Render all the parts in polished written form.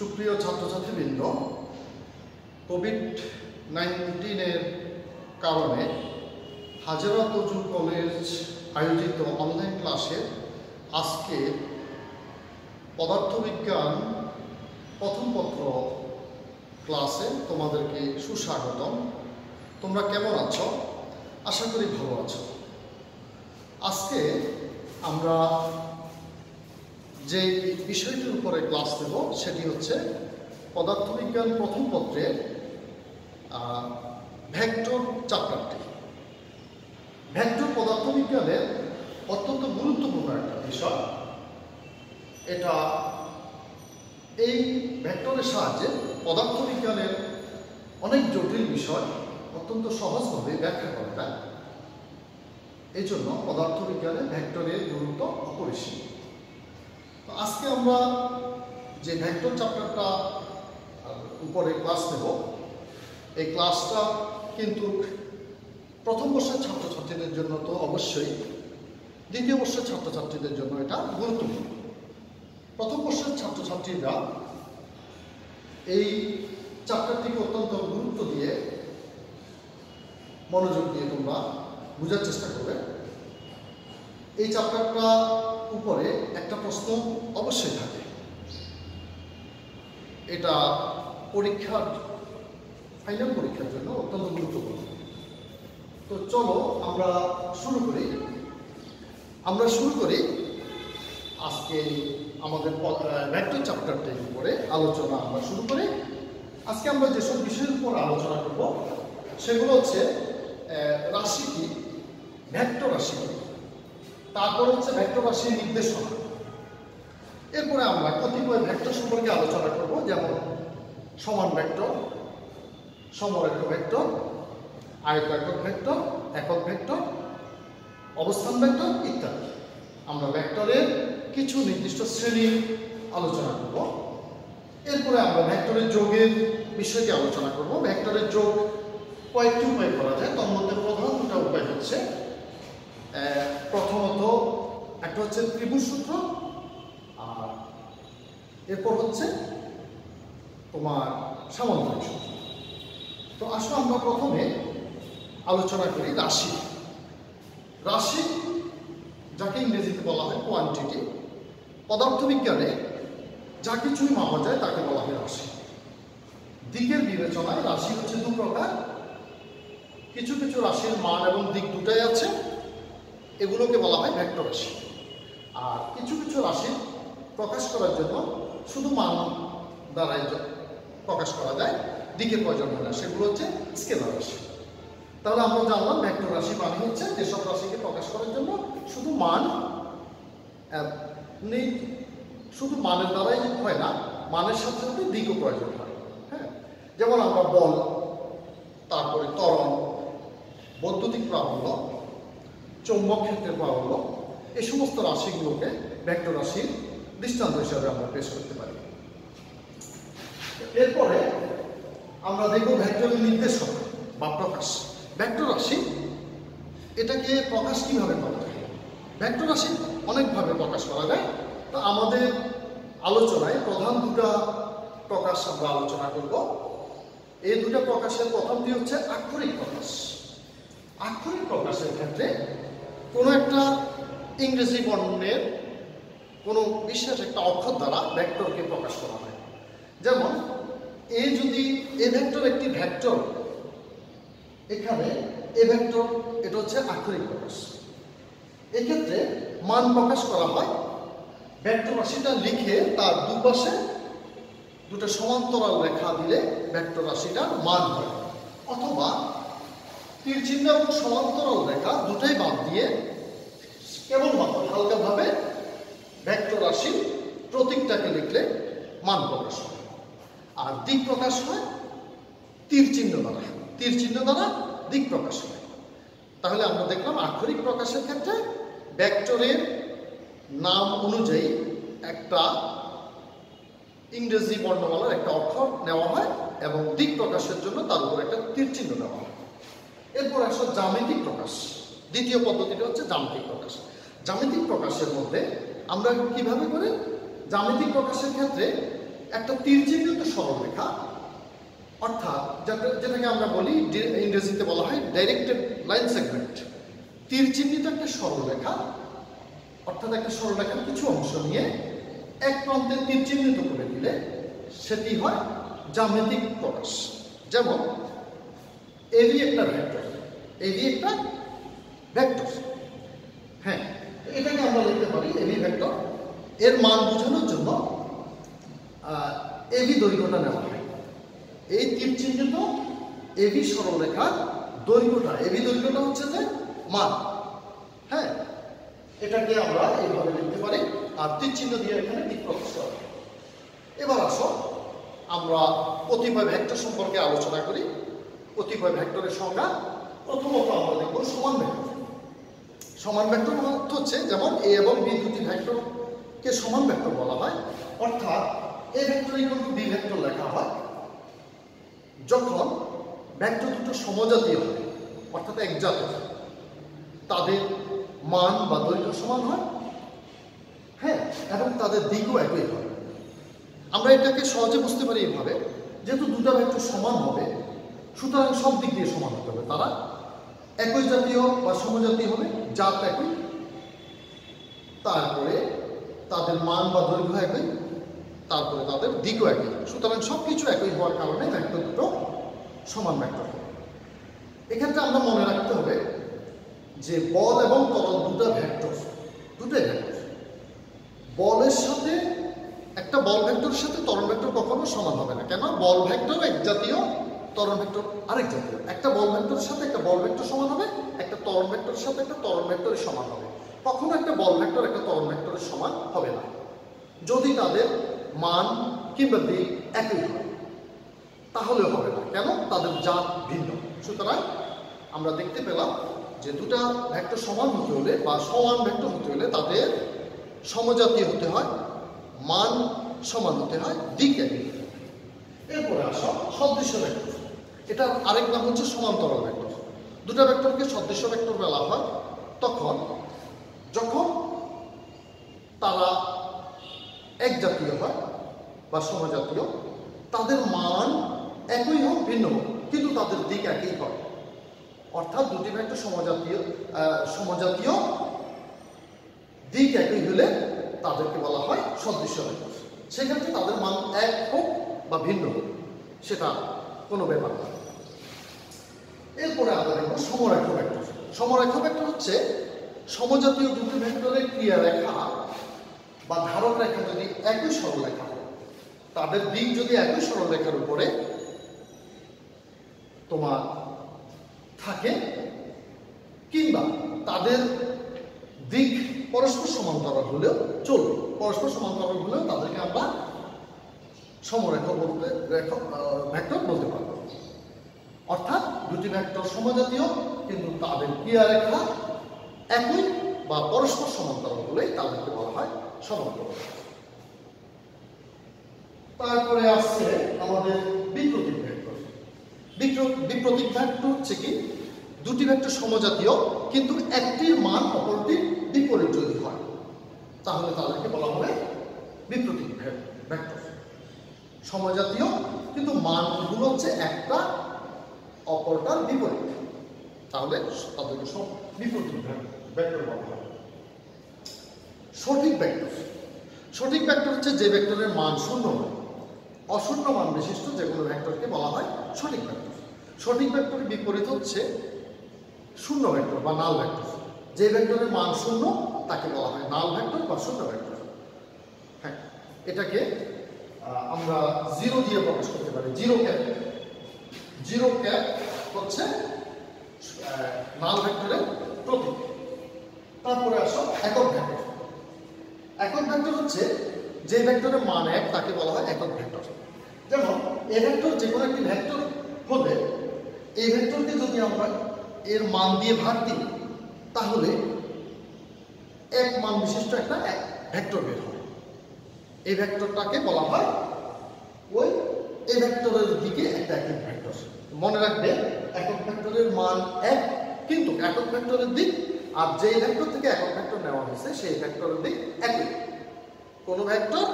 সুপ্রিয় ছাত্রছাত্রীবৃন্দ, কোভিড-19 কারণে হাজেরা তজুল কলেজ আয়োজিত অনলাইন ক্লাসে আজকে পদার্থবিজ্ঞান প্রথম পত্র ক্লাসে তোমাদেরকে সুস্বাগতম। তোমরা কেমন আছো? আশা করি ভালো আছো। আজকে আমরা যে বিষয়টির উপরে ক্লাস দেব সেটি হচ্ছে পদার্থবিজ্ঞান প্রথম পত্রের ভেক্টর চ্যাপ্টারটি। ভেক্টর পদার্থবিজ্ঞানের অত্যন্ত গুরুত্বপূর্ণ একটা বিষয়। এটা এই ভেক্টরের সাহায্যে পদার্থবিজ্ঞানের অনেক জটিল বিষয় অত্যন্ত সহজভাবে ব্যাখ্যা করা যায়। এই জন্য পদার্থবিজ্ঞানে ভেক্টরের গুরুত্ব অপরিসীম। আজকে আমরা যে ভেক্টর চ্যাপ্টারটা উপরে ক্লাস নেব, এই ক্লাসটা কিন্তু প্রথম বর্ষের ছাত্রছাত্রীদের জন্য তো অবশ্যই, দ্বিতীয় বর্ষের ছাত্রছাত্রীদের জন্য এটা গুরুত্বপূর্ণ। প্রথম বর্ষের ছাত্রছাত্রীরা এই চ্যাপ্টারটিকে অত্যন্ত গুরুত্ব দিয়ে মনোযোগ দিয়ে তোমরা বোঝার চেষ্টা করবে। এই চ্যাপ্টারটা উপরে একটা প্রশ্ন অবশ্যই থাকে, এটা পরীক্ষার ফাইনাল পরীক্ষার জন্য অত্যন্ত গুরুত্বপূর্ণ। তো চলো আমরা শুরু করি আজকে আমাদের ভেক্টর চ্যাপ্টারটির উপরে আলোচনা আমরা শুরু করি। আজকে আমরা যেসব বিষয়ের উপর আলোচনা করব সেগুলো হচ্ছে রাশি কি, ভেক্টর রাশি কি, তারপর হচ্ছে ভেক্টর রাশির নির্দেশনা। এরপরে আমরা কতিপয় ভেক্টর সম্পর্কে আলোচনা করব, যেমন সমান ভেক্টর, সমরেখ ভেক্টর, আয়তাকার ভেক্টর, একক ভেক্টর, অবস্থান ভেক্টর ইত্যাদি। আমরা ভেক্টরের কিছু নির্দিষ্ট শ্রেণী আলোচনা করব। এরপরে আমরা ভেক্টরের যোগের বিষয়টি আলোচনা করব। ভেক্টরের যোগ কয়েকটি উপায় করা যায়, তার মধ্যে প্রধান দুটা উপায় হচ্ছে, প্রথমত একটা হচ্ছে ত্রিভুজ সূত্র, আর এরপর হচ্ছে তোমার সামান্তরিক সূত্র। তো আসলে আমরা প্রথমে আলোচনা করি রাশি। রাশি যাকে ইংরেজিতে বলা হয় কোয়ান্টিটি। পদার্থবিজ্ঞানে যা কিছুই মাপা যায় তাকে বলা হয় রাশি। দিকের বিবেচনায় রাশি হচ্ছে দু প্রকার। কিছু কিছু রাশির মান এবং দিক দুটাই আছে, এগুলোকে বলা হয় ভেক্টর রাশি। আর কিছু কিছু রাশি প্রকাশ করার জন্য শুধু মান দ্বারাই প্রকাশ করা যায়, দিকের প্রয়োজন হয় না, সেগুলো হচ্ছে স্কেলার রাশি। তাহলে আমরা জানলাম ভেক্টর রাশি মানে হচ্ছে যেসব রাশিকে প্রকাশ করার জন্য শুধু মানের দ্বারাই হয় না, মানের সাথে সাথে দিকও প্রয়োজন হয়। হ্যাঁ, যেমন আমরা বল, তারপরে ত্বরণ, বৈদ্যুতিক প্রাবল্য, চৌম্বক ক্ষেত্রের প্রাবল্য, এই সমস্ত রাশিগুলোকে ভেক্টর রাশির দৃষ্টান্ত হিসাবে আমরা পেশ করতে পারি। এরপরে আমরা দেখব ভেক্টরের নির্দেশনা বা প্রকাশ। ভেক্টর রাশি এটাকে প্রকাশ কিভাবে করা যায়? ভেক্টর রাশি অনেকভাবে প্রকাশ করা যায়। তো আমাদের আলোচনায় প্রধান দুটা প্রকাশ আমরা আলোচনা করব। এই দুটা প্রকাশের প্রথমটি হচ্ছে আক্ষরিক প্রকাশ। আক্ষরিক প্রকাশের ক্ষেত্রে কোনো একটা ইংরেজি বর্ণের কোনো বিশেষ একটা অক্ষর দ্বারা ভেক্টরকে প্রকাশ করা হয়। যেমন যদি এ ভেক্টর একটি ভেক্টর, এখানে এ ভেক্টর, এটা হচ্ছে আক্ষরিক প্রকাশ। এক্ষেত্রে মান প্রকাশ করা হয়, ভেক্টর রাশিটা লিখে তার দুপাশে দুটো সমান্তরাল রেখা দিলে ভেক্টর রাশিটার মান হয়, অথবা তীর চিহ্ন এবং সমান্তরাল রেখা দুটাই বাদ দিয়ে কেবলমাত্র হালকাভাবে ভেক্টর রাশির প্রতীকটাকে লিখলে মান প্রকাশ হয়। আর দিক প্রকাশ হয় তীর চিহ্ন দ্বারা দিক প্রকাশ হয়। তাহলে আমরা দেখলাম আক্ষরিক প্রকাশের ক্ষেত্রে ভেক্টরের নাম অনুযায়ী একটা ইংরেজি বর্ণমালার একটা অক্ষর নেওয়া হয় এবং দিক প্রকাশের জন্য তার উপর একটা তীর চিহ্ন দেওয়া হয়। এরপর আসলে জ্যামিতিক প্রকাশ। দ্বিতীয় পদ্ধতিটা হচ্ছে জ্যামিতিক প্রকাশ। জ্যামিতিক প্রকাশের মধ্যে আমরা কিভাবে করি? জ্যামিতিক প্রকাশের ক্ষেত্রে একটা তীরচিহ্নিত সরলরেখা, অর্থাৎ যেটাকে আমরা বলি ইংরেজিতে বলা হয় ডাইরেক্টেড লাইন সেগমেন্ট। তীরচিহ্নিত একটা সরলরেখা, অর্থাৎ একটা সরলরেখার কিছু অংশ নিয়ে এক প্রান্তে তীরচিহ্নিত করে দিলে সেটি হয় জ্যামিতিক প্রকাশ। যেমন এবি একটা ভেক্টর, এবি একটা ভেক্টর। হ্যাঁ, এটাকে আমরা লিখতে পারি এবি ভেক্টর। এর মান বোঝানোর জন্য এবি দৈর্ঘ্যটা নেওয়া হয়। এই তীরচিহ্নিত এবি সরলরেখার দৈর্ঘ্যটা, এবি দৈর্ঘ্যটা হচ্ছে যে মান। হ্যাঁ, এটাকে আমরা এইভাবে লিখতে পারি, আর তীরচিহ্ন দিয়ে এখানে দিক প্রকাশ করা। এবার আসো আমরা কতিপয় ভেক্টর সম্পর্কে আলোচনা করি। কতিপয় ভেক্টরের সংজ্ঞা। প্রথমত আমরা দেখব সমান ভেক্টর। সমান ভেক্টর হচ্ছে যেমন এ এবং বি দুটি ভেক্টরকে সমান ভেক্টর বলা হয়। অর্থাৎ A vector equal to B vector লেখা হয় যখন ভেক্টর দুটো সমজাতীয় হয়, অর্থাৎ একজাতীয়, তাদের মান বা দৈর্ঘ্য সমান হয়। হ্যাঁ, এবং তাদের দিকও একই হয়। আমরা এটাকে সহজে বুঝতে পারি এইভাবে, যেহেতু দুটা ভেক্টর সমান হবে সুতরাং সব দিক দিয়ে সমান হতে হবে। তারা একই জাতীয় বা সমজাতীয় হবে, জাত একই, তারপরে তাদের মান বা দৈর্ঘ্য একই, তারপরে তাদের দিকও একই। সুতরাং সবকিছু একই হওয়ার কারণে ভেক্টর দুটো সমান ভেক্টর হবে। এক্ষেত্রে আমরা মনে রাখতে হবে যে বল এবং ত্বরণ দুটাই ভেক্টর। বলের সাথে একটা বল ভেক্টরের সাথে ত্বরণ ভেক্টর কখনো সমান হবে না। কেন? বল ভেক্টর এক জাতীয়, ত্বরণ ভেক্টর আরেক জাতীয়। একটা বল ভেক্টরের সাথে একটা বল ভেক্টর সমান হবে, একটা ত্বরণ ভেক্টরের সাথে একটা ত্বরণ ভেক্টরের সমান হবে। কখনো একটা বল ভেক্টর একটা ত্বরণ ভেক্টরের সমান হবে না যদি তাদের মান কিংবা দিক একই হয়, তাহলেও হবে না। কেন? তাদের জাত ভিন্ন। সুতরাং আমরা দেখতে পেলাম যে দুটা ভেক্টর সমান হতে হলে বা সমান ভেক্টর হতে হলে তাদের সমজাতীয় হতে হয়, মান সমান হতে হয়, দিক একই। এরপরে আসো সদৃশ্য ভেক্টর। এটার আরেক নাম হচ্ছে সমান্তরাল ভেক্টর। দুটা ভেক্টরকে সদৃশ্য ভেক্টর বলা হয় যখন তারা এক জাতীয় হয় বা সমজাতীয়, তাদের মান একই হোক ভিন্ন হোক কিন্তু তাদের দিক একই হয়। অর্থাৎ দুটি ভেক্টর সমজাতীয় দিক একই হলে তাদেরকে বলা হয় সদৃশ্য ভেক্টর। সেক্ষেত্রে তাদের মান এক হোক বা ভিন্ন হোক সেটা কোনো ব্যাপার না। এরপরে আমরা দেখব সমরেখ ভেক্টর। সমরেখ ভেক্টর হচ্ছে সমজাতীয় দুটি ভেক্টরের ক্রিয়ারেখা বা ধারক রেখা যদি একই সরলরেখা হয়, তাদের দিক যদি একই সরলরেখার উপরে তোমার থাকে কিংবা তাদের দিক পরস্পর সমান্তরাল হলেও চলবে। পরস্পর সমান্তরাল হলেও তাদেরকে আমরা সমরেখ ভেক্টর বলতে পারবো। অর্থাৎ দুটি ভেক্টর সমজাতীয় কিন্তু তাদের ক্রিয়ারেখা একই বা পরস্পর সমান্তরাল হলেই তাদেরকে বলা হয় সমান্তরাল। তারপরে আসছে আমাদের বিপ্রতীক ভেক্টর। বিপ্রতীক ভেক্টর হচ্ছে কি, দুটি ভেক্টর সমজাতীয় কিন্তু একটির মান অপরটির বিপরীত যদি হয় তাহলে তাদেরকে বলা হবে বিপ্রতীক ভেক্টর। সমজাতীয় কিন্তু মানগুলো হচ্ছে একটা অপরটার বিপরীত, তাহলে তাদেরকে সব বিপ্রতীক ভেক্টর বলা হয়। সঠিক ভেক্টর। সঠিক ভেক্টর হচ্ছে যে ভেক্টরের মান শূন্য হয়। অশূন্য মান বিশিষ্ট যে কোনো ভেক্টরকে বলা হয় সঠিক ভেক্টর। সঠিক ভেক্টরের বিপরীত হচ্ছে শূন্য ভেক্টর বা নাল ভেক্টর। যে ভেক্টরের মান শূন্য তাকে বলা হয় নাল ভেক্টর বা শূন্য ভেক্টর। হ্যাঁ, এটাকে আমরা জিরো দিয়ে প্রকাশ করতে পারি। জিরো ক্যাপ হচ্ছে নাল ভেক্টরের প্রতীক। তারপরে আসো একক ভেক্টর। একক ভেক্টর হচ্ছে যে ভেক্টরের মান এক তাকে বলা হয় একক ভেক্টর। যেমন এ ভেক্টর যে কোনো একটি ভেক্টর হলে এই ভেক্টরকে যদি আমরা এর মান দিয়ে ভাগ দিই তাহলে এক মান বিশিষ্ট একটা ভেক্টর বের হয়। এই ভেক্টরটাকে বলা হয় ওই এই ভেক্টরের দিকে একটা একক ভেক্টর। মনে রাখবে একক ভেক্টরের মান এক কিন্তু একক ভেক্টরের দিক আর যেই ভেক্টর থেকে একক ভেক্টর নেওয়া হয়েছে সেই ভেক্টরের দিক একই। কোন ভেক্টর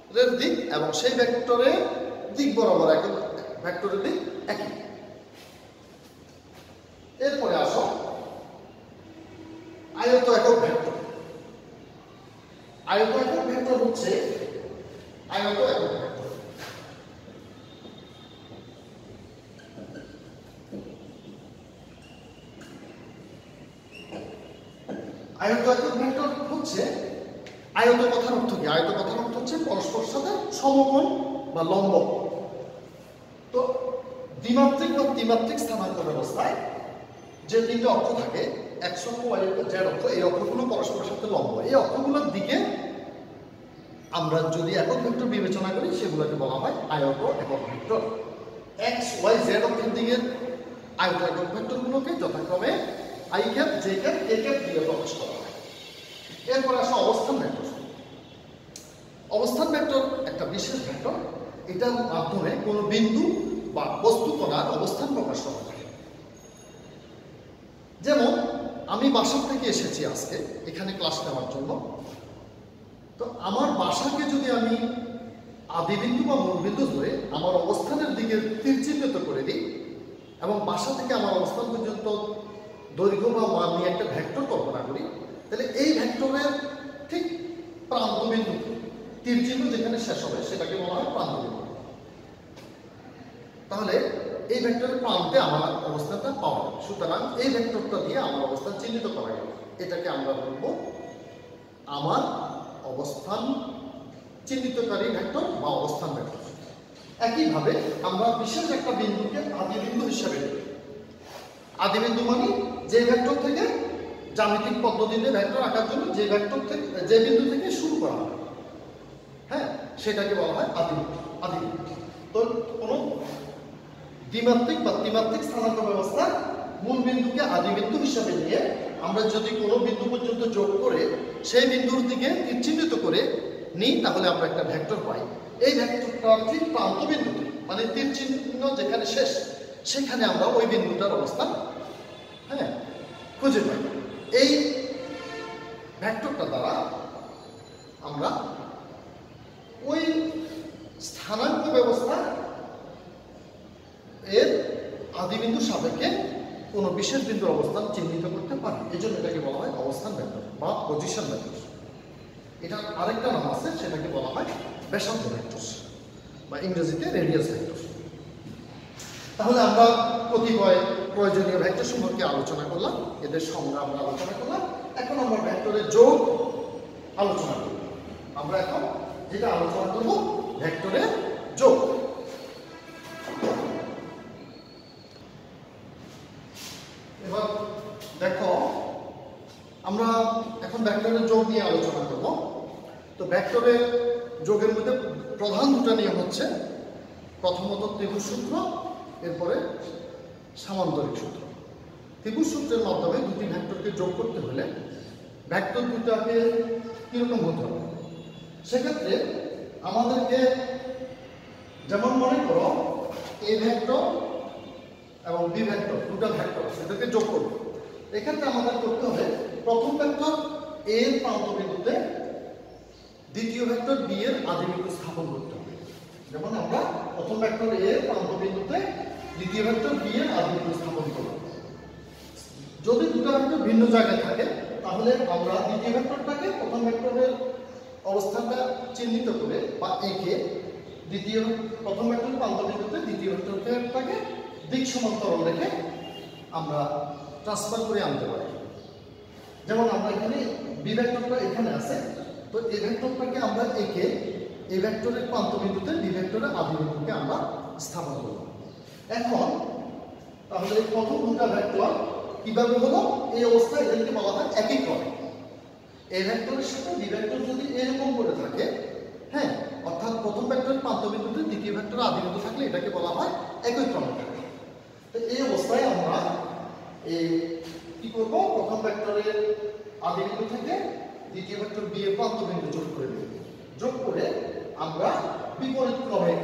ভেক্টরের দিক এবং সেই ভেক্টরের দিক বরাবর একই ভেক্টরের দিক একই। এরপরে আসো আয়ত একক ভেক্টর। আয়ত একক ভেক্টর হচ্ছে আয়ত একক ভেক্টর। আয়ত একক ভেক্টর হচ্ছে, আয়ত কথার অর্থ কি? আয়ত কথার অর্থ হচ্ছে পরস্পর সাথে সমকোণ বা লম্ব। তো দ্বিমাত্রিক বা ত্রিমাত্রিক স্থানাঙ্ক ব্যবস্থায় যে তিনটা অক্ষ থাকে, এক্স অক্ষ, ওয়াই অক্ষ, জেড অক্ষ, এই অক্ষগুলো পরস্পরের সাথে লম্ব। এই অক্ষগুলোর দিকে আমরা যদি একক ভেক্টর বিবেচনা করি সেগুলোকে বলা হয় আয়ত একক ভেক্টর। এক্স ওয়াই জেড অক্ষের দিকে আয়ত একক ভেক্টরগুলোকে যথাক্রমে I cap, J cap, K cap দিয়ে প্রকাশ করা হয়। এরপর আসে অবস্থান ভেক্টর। অবস্থান ভেক্টর একটা বিশেষ ভেক্টর, এটার মাধ্যমে কোনো বিন্দু বা বস্তু কণার অবস্থান প্রকাশ করা হয়। যেমন আমি বাসা থেকে এসেছি আজকে এখানে ক্লাস নেওয়ার জন্য। তো আমার বাসাকে যদি আমি আদিবিন্দু বা মূলবিন্দু ধরে আমার অবস্থানের দিকে তীর চিহ্নিত করে দিই এবং বাসা থেকে আমার অবস্থান পর্যন্ত দৈর্ঘ্য বা মান নিয়ে একটা ভেক্টর কল্পনা করি, তাহলে এই ভেক্টরের ঠিক প্রান্তবিন্দু তীর চিহ্ন যেখানে শেষ হবে সেটাকে বলা হয় প্রান্তবিন্দু। তাহলে এই ভেক্টরের প্রান্তে আমার অবস্থানটা পাওয়া যাবে। সুতরাং এই ভেক্টরটা দিয়ে আমার অবস্থান চিহ্নিত করা গেল। এটাকে আমরা বলব আমার অবস্থান চিহ্নিতকারী ভেক্টর বা অবস্থান ভেক্টর। একইভাবে আমরা বিশেষ একটা বিন্দুকে আদিবিন্দু হিসেবে নিই। আদিবিন্দু মানে যে ভেক্টর থেকে জ্যামিতিক পদ্ধতিতে ভেক্টর আঁকার জন্য যে ভেক্টর থেকে, যে বিন্দু থেকে শুরু করা হয়, হ্যাঁ, সেটাকে বলা হয় আদিবিন্দু। আদিবিন্দু তো কোনো দ্বিমাত্রিক বা ত্রিমাত্রিক স্থানাঙ্ক ব্যবস্থা মূল বিন্দুকে আদিবিন্দু হিসেবে নিয়ে আমরা যদি কোনো বিন্দু পর্যন্ত যোগ করে সেই বিন্দুর দিকে তীর চিহ্নিত করে নিই, তাহলে আমরা একটা ভেক্টর পাই। এই ভেক্টরটা ঠিক প্রান্তবিন্দুতে, মানে তীর চিহ্ন যেখানে শেষ সেখানে আমরা ওই বিন্দুটার অবস্থান, হ্যাঁ, খুঁজে পাই। এই ভেক্টরটা দ্বারা আমরা ওই স্থানাঙ্ক ব্যবস্থা এর আদিবিন্দু সাপেক্ষে কোনো বিশেষ বিন্দুর অবস্থান চিহ্নিত করতে পারি। এই জন্য এটাকে বলা হয় অবস্থান ভেক্টর বা পজিশন ভেক্টর। এটার আরেকটা নাম আছে, সেটাকে বলা হয় ব্যাসার্ধ ভেক্টর বা ইংরেজিতে রেডিয়াস ভেক্টর। তাহলে আমরা কতিপয় প্রয়োজনীয় ভেক্টর সম্পর্কে আলোচনা করলাম, এদের সংজ্ঞা আমরা আলোচনা করলাম। এখন আমরা ভেক্টরের যোগ আলোচনা করব। আমরা এখন যেটা আলোচনা করব ভেক্টরের যোগ। এবার দেখো, আমরা এখন ভেক্টরের যোগ নিয়ে আলোচনা করব। তো ভেক্টরের যোগের মধ্যে প্রধান দুটো নিয়ম হচ্ছে, প্রথমত ত্রিভুজ সূত্র, এরপরে সামান্তরিক সূত্র। ত্রিভুজ সূত্রের মাধ্যমে দুটি ভেক্টরকে যোগ করতে হলে ভেক্টর দুটাকে কিরকম হতে হবে, সেক্ষেত্রে আমাদেরকে, যেমন মনে করো এ ভেক্টর এবং বি ভেক্টর, দুটো ভেক্টর আছে, এদেরকে যোগ করবো। এক্ষেত্রে আমাদের করতে হবে প্রথম ভেক্টর এ এর প্রান্তবিন্দুতে দ্বিতীয় ভেক্টর বি এর আদিবিন্দু স্থাপন করতে হবে। যেমন আমরা প্রথম ভেক্টর এ এর প্রান্তবিন্দুতে দ্বিতীয় ভেক্টর বি এর আদিবিন্দু স্থাপন করব। যদি দুটো ভেক্টর ভিন্ন জায়গায় থাকে তাহলে আমরা দ্বিতীয় ভেক্টরটাকে প্রথম ভেক্টরের অবস্থানটা চিহ্নিত করে বা একে প্রথম ভেক্টর প্রান্তবিন্দুতে দ্বিতীয় ভেক্টরটাকে দিক সমান্তরাল রেখে আমরা ট্রান্সফার করে আনতে পারি। যেমন আমরা এখানে বি ভেক্টরটা এখানে আছে, তো এই ভেক্টরটাকে আমরা একে এই ভেক্টরের প্রান্তবিন্দুতে বি ভেক্টরের আদিবিন্দুকে আমরা স্থাপন করব। এখন তাহলে এই প্রথম দুটো ভেক্টর কিভাবে হলো, এই অবস্থায় এদেরকে বলা হয় একই ক্রমে। এই ভেক্টরের সাথে বি ভেক্টর যদি এরকম করে থাকে, হ্যাঁ, অর্থাৎ প্রথম ভেক্টরের প্রান্তবিন্দুতে দ্বিতীয় ভেক্টরের আদিবিন্দু থাকলে এটাকে বলা হয় একই ক্রমে থাকে। তো এই অবস্থায় আমরা কি করব, প্রথম ভেক্টরের আদিবিন্দু থেকে দ্বিতীয় ভেক্টর বি এর প্রান্তবিন্দু যোগ করে দেব। যোগ করে আমরা বিপরীত ক্রমে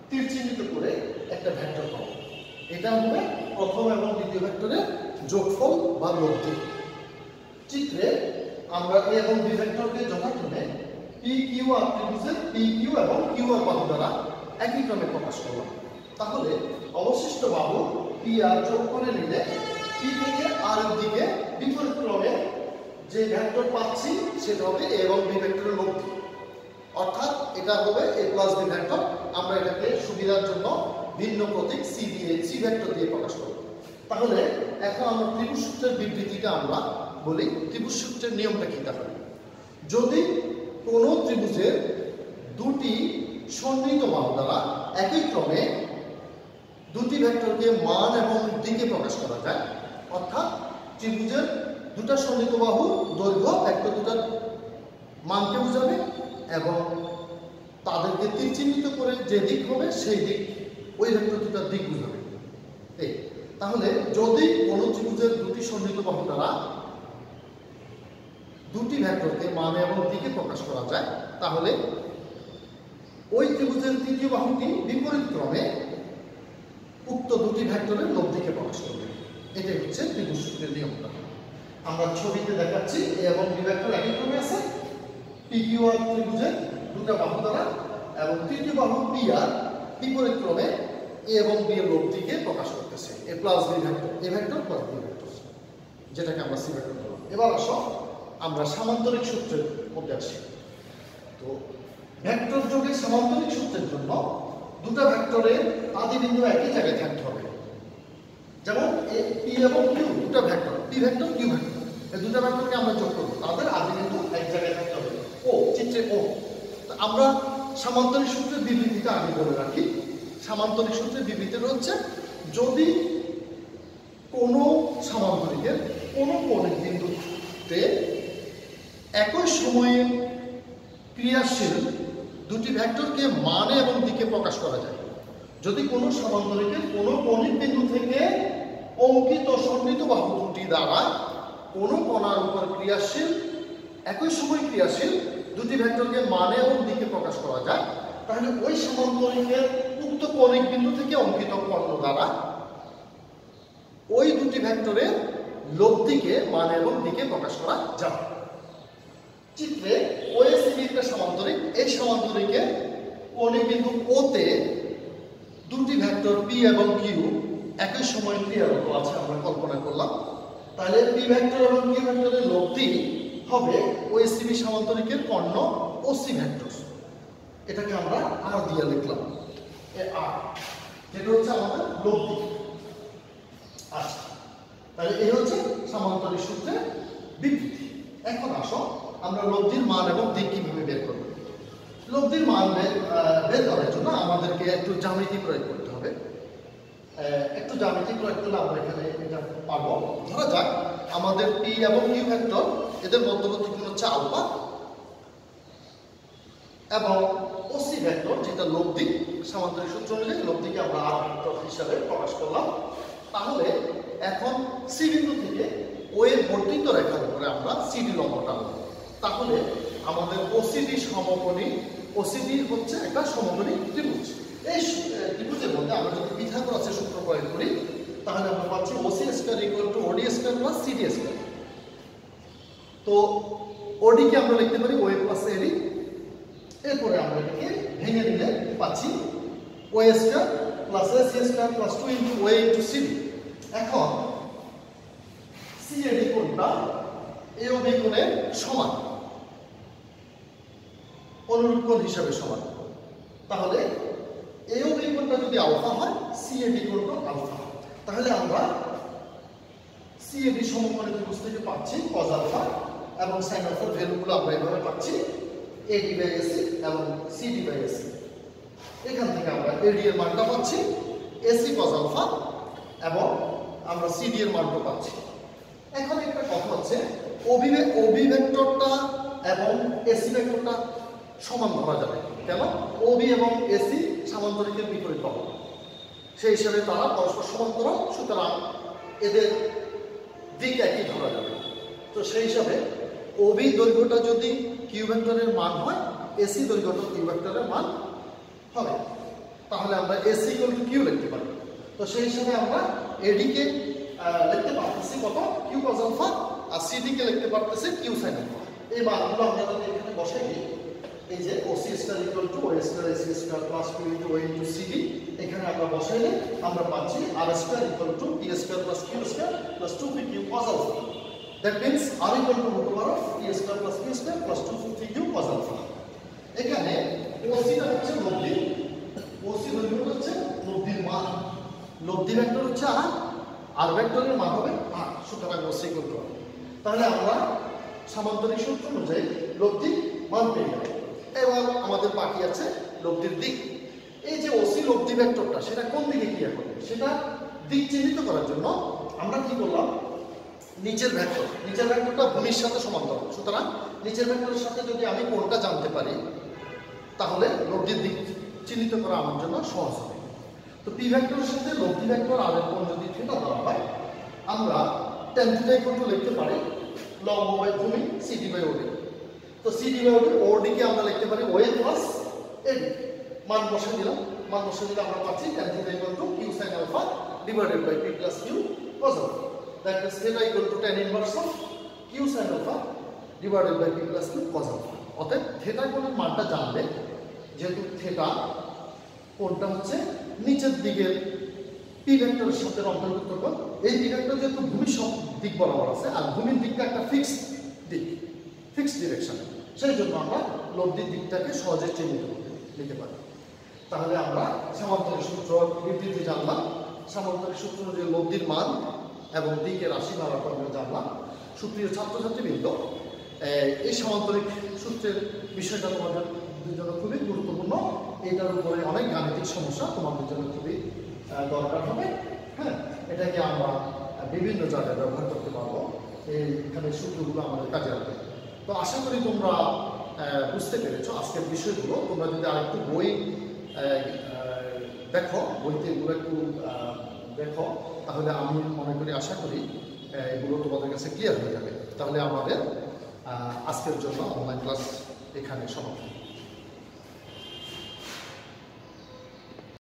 তীর চিহ্নিত করে একটা ভেক্টর পাবো। এটা হবে প্রথম এবং দ্বিতীয় ভেক্টরের যোগফল বা লব্ধি। চিত্রে আমরা এ এবং বি ভেক্টরকে যথাক্রমে পি কিউ আর ত্রিভুজের পি কিউ এবং কিউ আর বাহু দ্বারা একই ক্রমে প্রকাশ করলাম। তাহলে অবশিষ্ট বাহু পি আর যোগ করে নিলে পি থেকে আর এর দিকে বিপরীত ক্রমে যে ভেক্টর পাচ্ছি সেটা হবে এ এবং বি ভেক্টরের লব্ধি, অর্থাৎ এটা হবে এ প্লাস বি ভেক্টর। আমরা এটাকে সুবিধার জন্য ভিন্ন প্রতীক সি দিয়ে সি ভেক্টর দিয়ে প্রকাশ করব। তাহলে এখন আমরা ত্রিভুজ সূত্রের বিবৃতিটা আমরা বলি। ত্রিভুজ সূত্রের নিয়মটা কি? তাহলে যদি কোনো ত্রিভুজের দুটি সন্নিহিত বাহু দ্বারা একই ক্রমে দুটি ভেক্টরকে মান এবং দিকে প্রকাশ করা যায়, অর্থাৎ ত্রিভুজের দুটা সন্নিহিত বাহু দৈর্ঘ্য ভেক্টর দুটার মানকে বোঝাবে এবং তাদেরকে তীর চিহ্নিত করে যে দিক হবে সেই দিক ওই ভেক্টর দুটার দিক বোঝাবে। তাহলে যদি কোনো ত্রিভুজের দুটি সন্নিহিত বাহু দ্বারা দুটি ভেক্টরকে মান এবং দিকে প্রকাশ করা যায়, তাহলে ওই ত্রিভুজের তৃতীয় বাহুটি বিপরীত ক্রমে উক্ত দুটি ভেক্টরের লব্ধিকে প্রকাশ করবে। এটাই হচ্ছে ত্রিভুজ সূত্রের নিয়মটা। আমরা ছবিতে দেখাচ্ছি এ এবং বি ভেক্টর একই ক্রমে আছে পি কিউ আর ত্রিভুজের দুটো বাহু দ্বারা, এবং তৃতীয় বাহু পি আর বিপরীত ক্রমে এ এবং বি এর লব্ধিকে প্রকাশ করতেছে। A plus B vector, A vector plus B vector, যেটাকে আমরা সি ভেক্টর বললাম। এবার আসো আমরা সামান্তরিক সূত্রের মধ্যে আসি। তো ভেক্টর যোগের সামান্তরিক সূত্রের জন্য দুটো ভেক্টরের আদি বিন্দু একই জায়গায় থাকতে হবে। যেমন পি এবং কিউ দুটো vector, P vector Q vector, এই দুটো ভেক্টরকে আমরা যোগ করব, তাদের আদি বিন্দু এক জায়গায় থাকতে হবে। ও চিত্রে ও। আমরা সামান্তরিক সূত্রের বিবৃতিটা আগে বলে রাখি। সামান্তরিক সূত্রের বিবৃতি হচ্ছে, যদি কোনো সামান্তরিকের কোনো কৌণিক বিন্দুতে একই সময়ে ক্রিয়াশীল দুটি ভেক্টরকে মানে এবং দিকে প্রকাশ করা যায়, যদি কোনো সামান্তরিকের কোনো কৌণিক বিন্দু থেকে অঙ্কিত সন্নিহিত বাহু দুটি দ্বারা কোনো কণার উপর ক্রিয়াশীল একই সময় ক্রিয়াশীল দুটি ভেক্টরকে মানে এবং দিকে প্রকাশ করা যায়, তাহলে ওই সামান্তরিকের উক্ত কৌণিক বিন্দু থেকে অঙ্কিত কর্ণ দ্বারা ওই দুটি ভেক্টরের লব্ধিকে মানে এবং দিকে প্রকাশ করা যায়। চিত্রে ওএসিবি একটা সামান্তরিক, এই সমান্তরিকে কৌণিক বিন্দু ও তে দুটি ভেক্টর পি এবং কিউ একই সময় ক্রিয়ারত আছে আমরা কল্পনা করলাম। তাহলে পি ভেক্টর এবং কিউ ভেক্টরের লব্ধি হবে ওএসিবি সামান্তরিকের কর্ণ ও সি ভেক্টর। এটাকে আমরা আর দিয়ে লিখলাম, এ আর, যেটা হচ্ছে আমাদের লব্ধি। আচ্ছা, তাহলে এই হচ্ছে সামান্তরিক সূত্রের বিবৃতি। এখন আসো আমরা লব্ধির মান এবং দিক কিভাবে বের করব। লব্ধির মান বের করার জন্য আমাদেরকে একটু জ্যামিতি প্রয়োগ করতে হবে। একটু জ্যামিতি প্রয়োগ করলে আমরা এখানে এটা পারবো। ধরা যাক আমাদের পি এবং কিউ ভেক্টর, এদের মধ্যবর্তী কোণ হচ্ছে আলফা, এবং ওসি ভেক্টর যেটা লব্ধি, সামান্তরিক সূত্র অনুযায়ী লব্ধিকে আমরা আর ভেক্টর হিসাবে প্রকাশ করলাম। তাহলে এখন সি বিন্দু থেকে ও এর বর্ধিত রেখার উপরে আমরা সিডি লম্ব টানব। তাহলে আমাদের ওসিডি সমকোণী, ওসিডি হচ্ছে একটা সমকোণী ত্রিভুজ। এই ত্রিভুজের মধ্যে আমরা যদি পিথাগোরাসের সূত্র প্রয়োগ করি, তাহলে আমরা পাচ্ছি OC square equal to OD square plus CD square. তো ওডি কে আমরা লিখতে পারি ওএ প্লাস এডি। এরপরে আমরা এটাকে ভেঙে নিলে পাচ্ছি OA square plus AC square plus 2 into OA into CD. এখন সিএডি কোণটা এওবি কোণের সমান, অনুরূপ কোণ হিসাবে সমান। তাহলে এওবি কোণটা যদি আলফা হয়, সিএডি কোণটা আলফা। তাহলে আমরা সিএডি সমকোণী ত্রিভুজ থেকে পাচ্ছি cos আলফা এবং sin আলফার ভ্যালুগুলো আমরা এভাবে পাচ্ছি এডি বাই এসি এবং সিডি বাই এসি। এখান থেকে আমরা এডি এর মানটা পাচ্ছি, এসি cos আলফা, এবং আমরা সিডি এর মানটা পাচ্ছি। এখন একটা কথা হচ্ছে, ওবি ভেক্টরটা এবং এসি ভেক্টরটা সমান ধরা যাবে। কেন? ওবি এবং এসি সামান্তরিকের বিপরীত বাহু, সেই হিসাবে তারা পরস্পর সমান্তরাল, সুতরাং এদের দিক একই ধরা যাবে। তো সেই হিসাবে ওবি দৈর্ঘ্যটা যদি কিউ ভেক্টরের মান হয়, এসি দৈর্ঘ্যটা কিউ ভেক্টরের মান হবে। তাহলে আমরা এসি ইকুয়াল টু কিউ লিখতে পারি। তো সেই হিসাবে আমরা এডি কে লিখতে পারতেছি কত? কিউ cos আলফা, আর সিডি কে লিখতে পারতেছি কিউ sin আলফা। এই মানগুলো আমরা যদি এখানে বসাই দিই, এই যে OC square equal to OA square AC square plus 2 into OA into CD, এখানে আমরা বসাইলে আমরা পাচ্ছি R square equal to P square plus Q square plus 2p cos alpha. That means R equal to root over of P square plus Q square plus 2p cos alpha. এখানে ওসিটা হচ্ছে লব্ধি, OC value হচ্ছে লব্ধির মান, লব্ধি vector হচ্ছে আর ভেক্টরের মান হবে আর, সুতরাং ওসি ইকুয়াল টু। তাহলে আমরা সামান্তরিক সূত্র অনুযায়ী লব্ধির মান পেয়ে গেলাম। এবার আমাদের বাকি আছে লব্ধির দিক। এই যে ওসি লব্ধি ভেক্টরটা সেটা কোন দিকে ক্রিয়া করবে সেটা দিক চিহ্নিত করার জন্য আমরা কি করলাম, নিচের ভেক্টরটা ভূমির সাথে সমান্তরাল, সুতরাং নিচের ভেক্টরের সাথে যদি আমি কোণটা জানতে পারি তাহলে লব্ধির দিক চিহ্নিত করা আমার জন্য সহজ হবে। তো পি ভেক্টরের সাথে লব্ধি ভেক্টর আর এর কোণ যদি থিটা দেওয়া হয়, আমরা tan থিটা ইকুয়াল টু লিখতে পারি লম্ব বাই ভূমি সিডি বাই ওডি। তো সিডি বাই ওডি কে আমরা লিখতে পারি ওএ প্লাস এডি। মান বসিয়ে দিলে আমরা পাচ্ছি tan theta equal to Q sin alpha divided by P plus Q cos alpha. That means theta equal to tan inverse of Q sin alpha divided by P plus Q cos alpha. অতএব theta কোণের মানটা জানলে, যেহেতু theta কোণটা হচ্ছে নিচের দিকের P ভেক্টরের সাথে অন্তর্ভুক্ত কোণ, এই পি ভেক্টর যেহেতু ভূমির সব দিক বরাবর আছে আর ভূমির দিকটা একটা ফিক্সড দিক, ফিক্সড ডিরেকশন, সেই জন্য আমরা লব্ধির দিকটাকে সহজে চিহ্নিত নিতে পারি। তাহলে আমরা সামান্তরিক সূত্র বিবৃতি জানলাম, সামান্তরিক সূত্র অনুযায়ী লব্ধির মান এবং দিকের রাশি মারাত্মক জানলাম। সুপ্রিয় ছাত্রছাত্রীবৃন্দ, এই সামান্তরিক সূত্রের বিষয়টা তোমাদের জন্য খুবই গুরুত্বপূর্ণ। এটার উপরে অনেক গাণিতিক সমস্যা তোমাদের জন্য খুবই দরকার হবে। হ্যাঁ, এটাকে আমরা বিভিন্ন জায়গায় ব্যবহার করতে পারবো, এইখানে সূত্রগুলো আমাদের কাজে আসবে। তো আশা করি তোমরা বুঝতে পেরেছো আজকের বিষয়গুলো। তোমরা যদি আরেকটু বই দেখো, বইতে এগুলো একটু দেখো, তাহলে আমি মনে করি আশা করি এগুলো তোমাদের কাছে ক্লিয়ার হয়ে যাবে। তাহলে আমাদের আজকের জন্য অনলাইন ক্লাস এখানে সমাপ্ত।